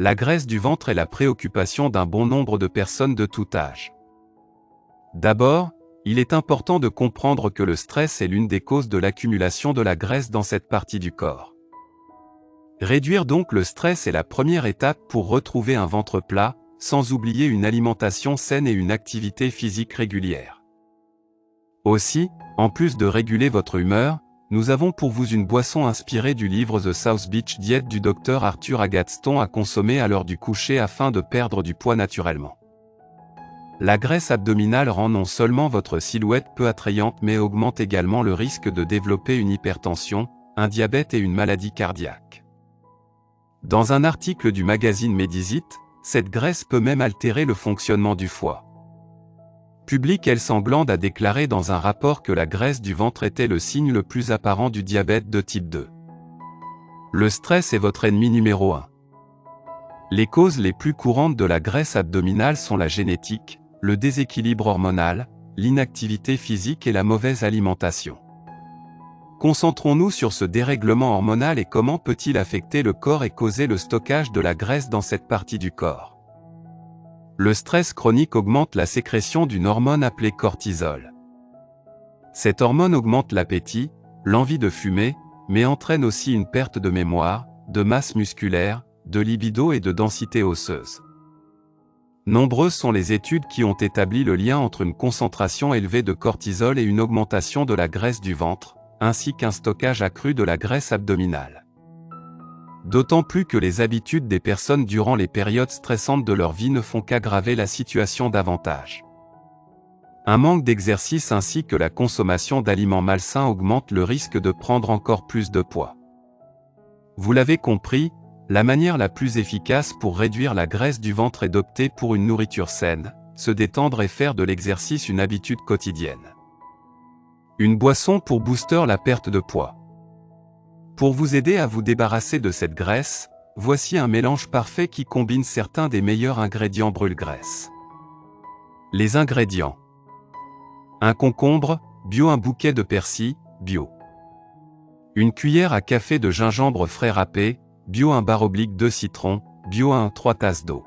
La graisse du ventre est la préoccupation d'un bon nombre de personnes de tout âge. D'abord, il est important de comprendre que le stress est l'une des causes de l'accumulation de la graisse dans cette partie du corps. Réduire donc le stress est la première étape pour retrouver un ventre plat, sans oublier une alimentation saine et une activité physique régulière. Aussi, en plus de réguler votre humeur, nous avons pour vous une boisson inspirée du livre The South Beach Diet du Dr Arthur Agatston à consommer à l'heure du coucher afin de perdre du poids naturellement. La graisse abdominale rend non seulement votre silhouette peu attrayante mais augmente également le risque de développer une hypertension, un diabète et une maladie cardiaque. Dans un article du magazine Medisite, cette graisse peut même altérer le fonctionnement du foie. Public Health England a déclaré dans un rapport que la graisse du ventre était le signe le plus apparent du diabète de type 2. Le stress est votre ennemi numéro 1. Les causes les plus courantes de la graisse abdominale sont la génétique, le déséquilibre hormonal, l'inactivité physique et la mauvaise alimentation. Concentrons-nous sur ce dérèglement hormonal et comment peut-il affecter le corps et causer le stockage de la graisse dans cette partie du corps. Le stress chronique augmente la sécrétion d'une hormone appelée cortisol. Cette hormone augmente l'appétit, l'envie de fumer, mais entraîne aussi une perte de mémoire, de masse musculaire, de libido et de densité osseuse. Nombreuses sont les études qui ont établi le lien entre une concentration élevée de cortisol et une augmentation de la graisse du ventre, ainsi qu'un stockage accru de la graisse abdominale. D'autant plus que les habitudes des personnes durant les périodes stressantes de leur vie ne font qu'aggraver la situation davantage. Un manque d'exercice ainsi que la consommation d'aliments malsains augmente le risque de prendre encore plus de poids. Vous l'avez compris, la manière la plus efficace pour réduire la graisse du ventre est d'opter pour une nourriture saine, se détendre et faire de l'exercice une habitude quotidienne. Une boisson pour booster la perte de poids. Pour vous aider à vous débarrasser de cette graisse, voici un mélange parfait qui combine certains des meilleurs ingrédients brûle-graisse. Les ingrédients. Un concombre, bio. Un bouquet de persil, bio. Une cuillère à café de gingembre frais râpé, bio. Un bar oblique de citron, bio. 3 tasses d'eau.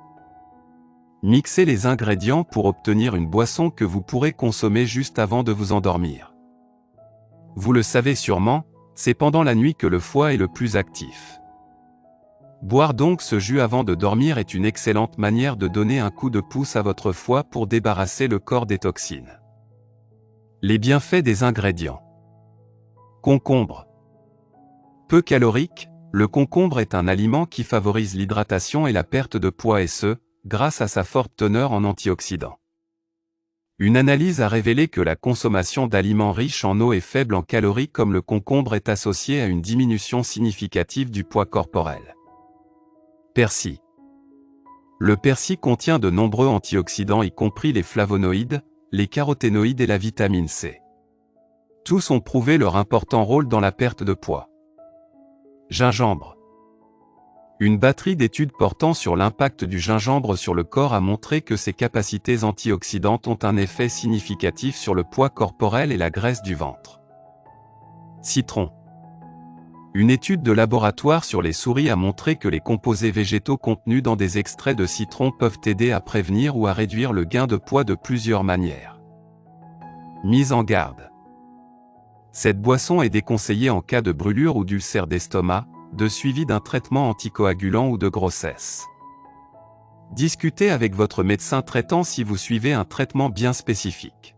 Mixez les ingrédients pour obtenir une boisson que vous pourrez consommer juste avant de vous endormir. Vous le savez sûrement, c'est pendant la nuit que le foie est le plus actif. Boire donc ce jus avant de dormir est une excellente manière de donner un coup de pouce à votre foie pour débarrasser le corps des toxines. Les bienfaits des ingrédients. Concombre. Peu calorique, le concombre est un aliment qui favorise l'hydratation et la perte de poids et ce, grâce à sa forte teneur en antioxydants. Une analyse a révélé que la consommation d'aliments riches en eau et faibles en calories comme le concombre est associée à une diminution significative du poids corporel. Persil. Le persil contient de nombreux antioxydants y compris les flavonoïdes, les caroténoïdes et la vitamine C. Tous ont prouvé leur important rôle dans la perte de poids. Gingembre. Une batterie d'études portant sur l'impact du gingembre sur le corps a montré que ses capacités antioxydantes ont un effet significatif sur le poids corporel et la graisse du ventre. Citron. Une étude de laboratoire sur les souris a montré que les composés végétaux contenus dans des extraits de citron peuvent aider à prévenir ou à réduire le gain de poids de plusieurs manières. Mise en garde. Cette boisson est déconseillée en cas de brûlure ou d'ulcère d'estomac, de suivi d'un traitement anticoagulant ou de grossesse. Discutez avec votre médecin traitant si vous suivez un traitement bien spécifique.